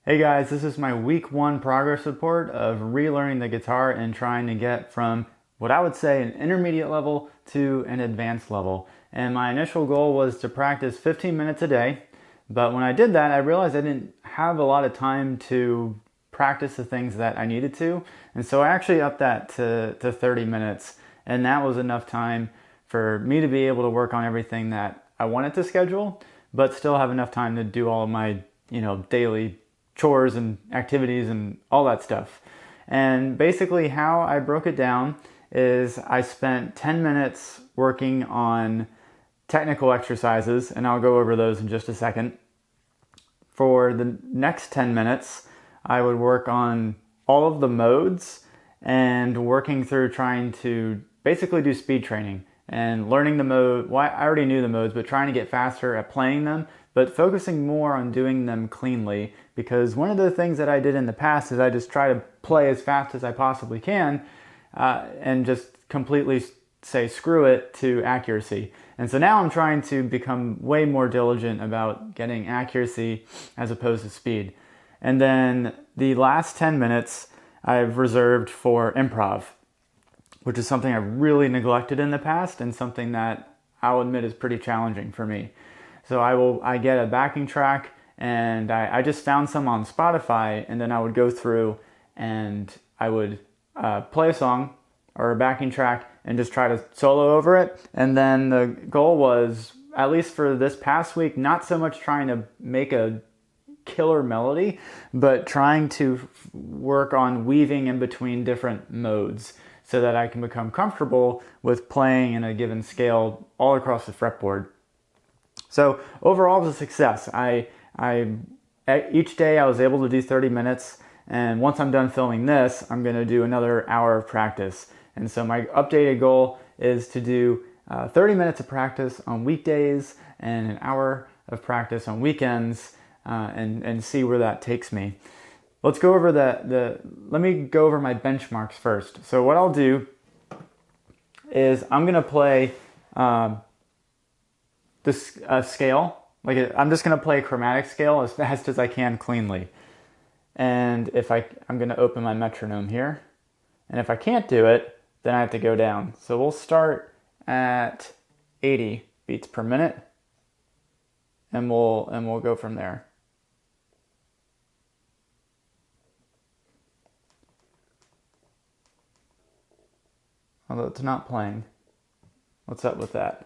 Hey guys, this is my week 1 progress report of relearning the guitar and trying to get from what I would say an intermediate level to an advanced level. And my initial goal was to practice 15 minutes a day, but when I did that, I realized I didn't have a lot of time to practice the things that I needed to. And so I actually upped that to 30 minutes, and that was enough time for me to be able to work on everything that I wanted to schedule, but still have enough time to do all of my, daily chores and activities and all that stuff. And basically how I broke it down is I spent 10 minutes working on technical exercises, and I'll go over those in just a second. For the next 10 minutes, I would work on all of the modes and working through trying to basically do speed training and learning the mode. Well, I already knew the modes, but trying to get faster at playing them, but focusing more on doing them cleanly, because one of the things that I did in the past is I just try to play as fast as I possibly can and just completely say screw it to accuracy. And so now I'm trying to become way more diligent about getting accuracy as opposed to speed. And then the last 10 minutes I've reserved for improv, which is something I've really neglected in the past and something that I'll admit is pretty challenging for me. So I get a backing track, and I just found some on Spotify, and then I would go through and I would play a song or a backing track and just try to solo over it. And then the goal was, at least for this past week, not so much trying to make a killer melody, but trying to work on weaving in between different modes so that I can become comfortable with playing in a given scale all across the fretboard. So overall, it was a success. Each day I was able to do 30 minutes, and once I'm done filming this, I'm going to do another hour of practice. And so my updated goal is to do 30 minutes of practice on weekdays and an hour of practice on weekends, and see where that takes me. Let's go over let me go over my benchmarks first. So what I'll do is I'm going to play this scale. I'm just going to play a chromatic scale as fast as I can cleanly. And if I'm going to open my metronome here. And if I can't do it, then I have to go down. So we'll start at 80 beats per minute, and we'll go from there. Although it's not playing. What's up with that?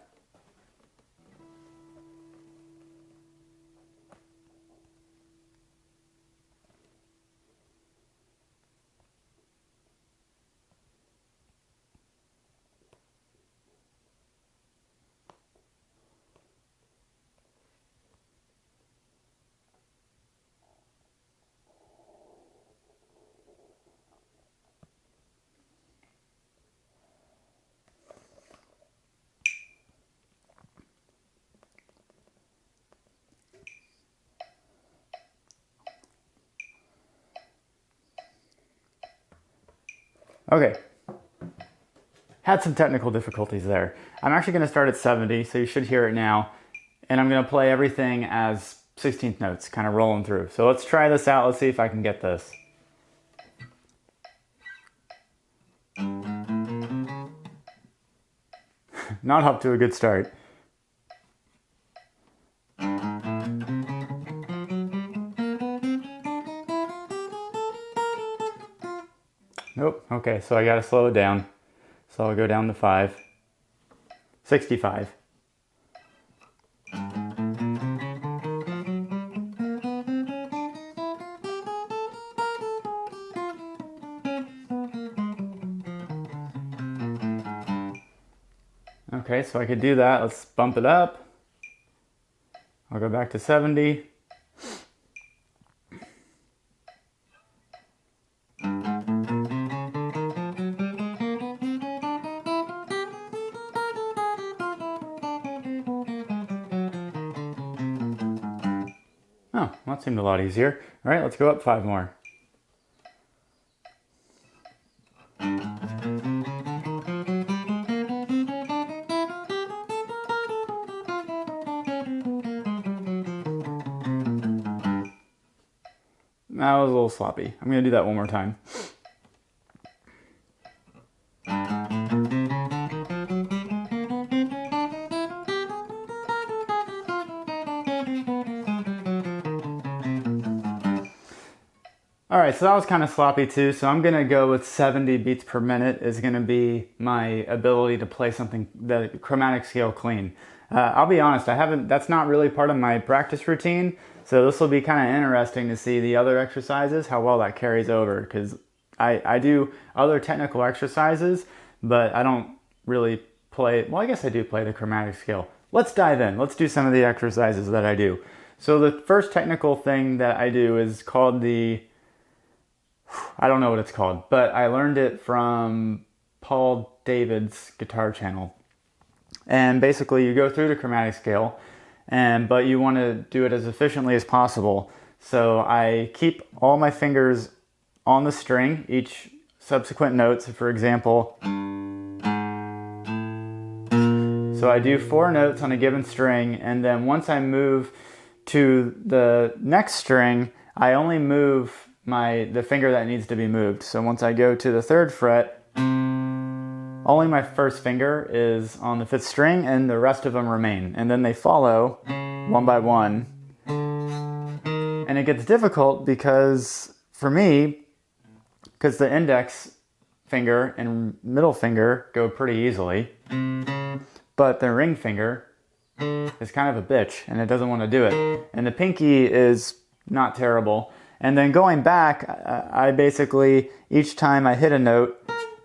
Okay, had some technical difficulties there. I'm actually going to start at 70, so you should hear it now. And I'm going to play everything as 16th notes, kind of rolling through. So let's try this out. Let's see if I can get this. Not up to a good start. Nope. Okay, so I gotta slow it down. So I'll go down to 5. 65. Okay, so I could do that. Let's bump it up. I'll go back to 70. Oh, that seemed a lot easier. All right, let's go up 5 more. That was a little sloppy. I'm gonna do that one more time. All right, so that was kind of sloppy too. So I'm gonna go with 70 beats per minute is gonna be my ability to play something, the chromatic scale clean. I'll be honest, that's not really part of my practice routine. So this will be kind of interesting to see the other exercises, how well that carries over. Because I do other technical exercises, but I don't really play, well, I guess I do play the chromatic scale. Let's dive in. Let's do some of the exercises that I do. So the first technical thing that I do is called I don't know what it's called, but I learned it from Paul David's guitar channel. And basically you go through the chromatic scale, but you want to do it as efficiently as possible. So I keep all my fingers on the string, each subsequent note. So for example, so I do 4 notes on a given string, and then once I move to the next string, I only move the finger that needs to be moved. So once I go to the 3rd fret, only my first finger is on the 5th string and the rest of them remain. And then they follow one by one. And it gets difficult because, for me, because the index finger and middle finger go pretty easily, but the ring finger is kind of a bitch and it doesn't want to do it. And the pinky is not terrible. And then going back, I basically, each time I hit a note,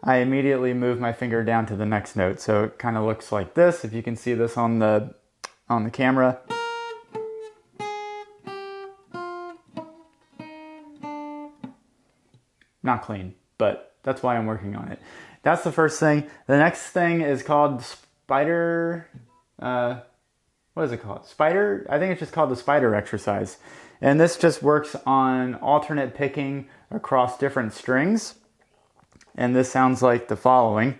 I immediately move my finger down to the next note. So it kind of looks like this, if you can see this on the camera. Not clean, but that's why I'm working on it. That's the first thing. The next thing is called spider, what is it called? Spider? I think it's just called the spider exercise. And this just works on alternate picking across different strings. And this sounds like the following.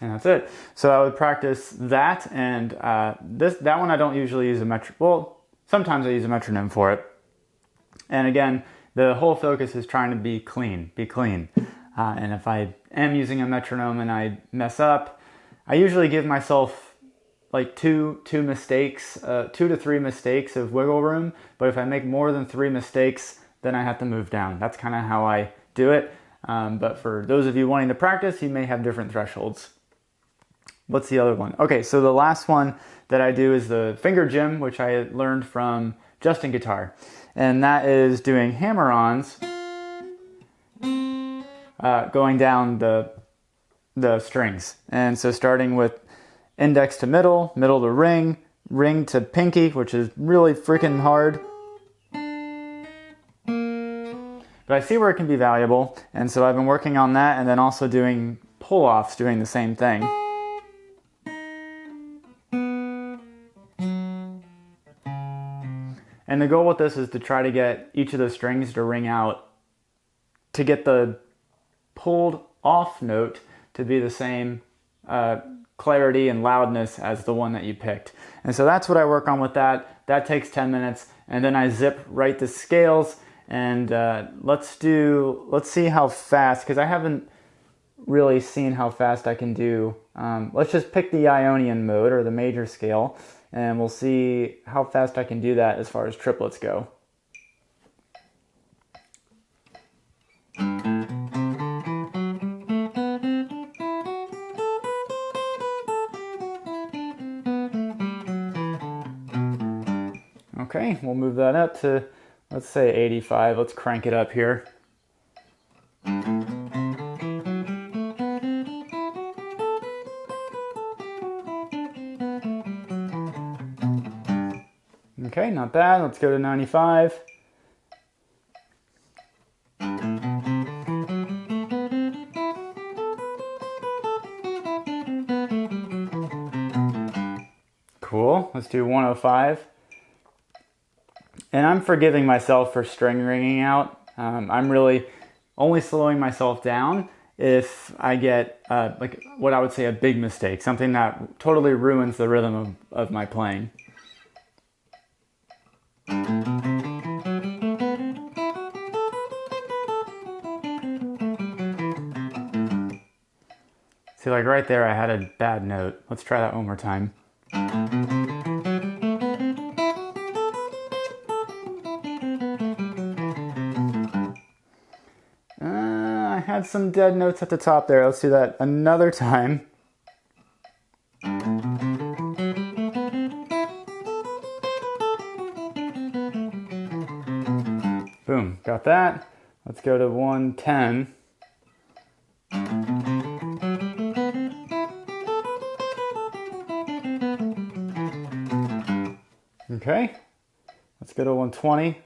And that's it. So I would practice that, and that one I don't usually use a metronome. Well, sometimes I use a metronome for it. And again, the whole focus is trying to be clean, and if I am using a metronome and I mess up, I usually give myself like two mistakes, 2 to 3 mistakes of wiggle room. But if I make more than 3 mistakes, then I have to move down. That's kind of how I do it. But for those of you wanting to practice, you may have different thresholds. What's the other one? Okay, so the last one that I do is the finger gym, which I learned from Justin Guitar. And that is doing hammer-ons, going down the strings. And so starting with index to middle, middle to ring, ring to pinky, which is really freaking hard. But I see where it can be valuable, and so I've been working on that, and then also doing pull-offs, doing the same thing. And the goal with this is to try to get each of the strings to ring out, to get the pulled off note to be the same clarity and loudness as the one that you picked. And so that's what I work on with that. That takes 10 minutes, and then I zip right the scales, and let's see how fast, because I haven't really seen how fast I can do. Let's just pick the Ionian mode, or the major scale, and we'll see how fast I can do that as far as triplets go. Okay, we'll move that up to, let's say 85. Let's crank it up here. Okay, not bad. Let's go to 95. cool. Let's do 105. And I'm forgiving myself for string ringing out. I'm really only slowing myself down if I get like what I would say a big mistake, something that totally ruins the rhythm of my playing. See, like right there I had a bad note. Let's try that one more time. I had some dead notes at the top there. Let's do that another time. Boom, got that. Let's go to 110. Okay, let's go to 120.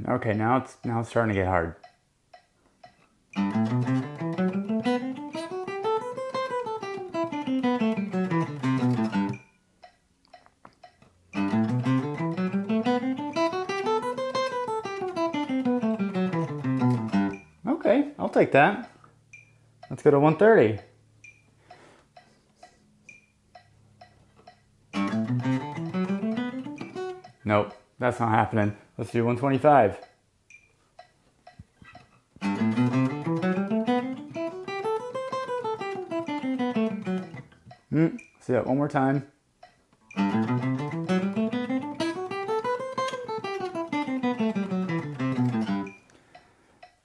Okay, now it's starting to get hard. Okay, I'll take that. Let's go to 130. Nope, that's not happening. Let's do 125. Let's do that one more time.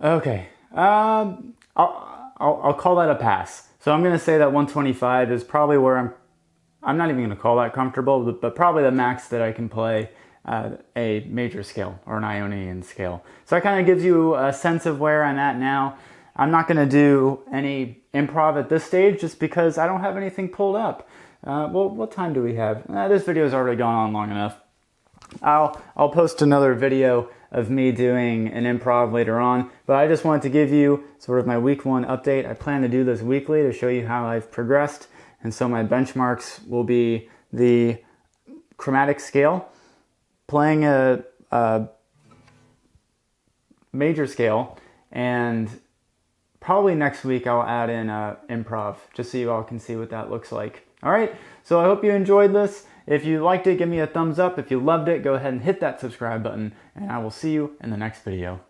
Okay, I'll call that a pass. So I'm gonna say that 125 is probably where I'm not even gonna call that comfortable, but probably the max that I can play a major scale or an Ionian scale. So that kind of gives you a sense of where I'm at now. I'm not gonna do any improv at this stage just because I don't have anything pulled up. Well, what time do we have? This video has already gone on long enough. I'll post another video of me doing an improv later on, but I just wanted to give you sort of my week 1 update. I plan to do this weekly to show you how I've progressed, and so my benchmarks will be the chromatic scale, playing a major scale, and probably next week I'll add in improv, just so you all can see what that looks like. All right, so I hope you enjoyed this. If you liked it, give me a thumbs up. If you loved it, go ahead and hit that subscribe button, and I will see you in the next video.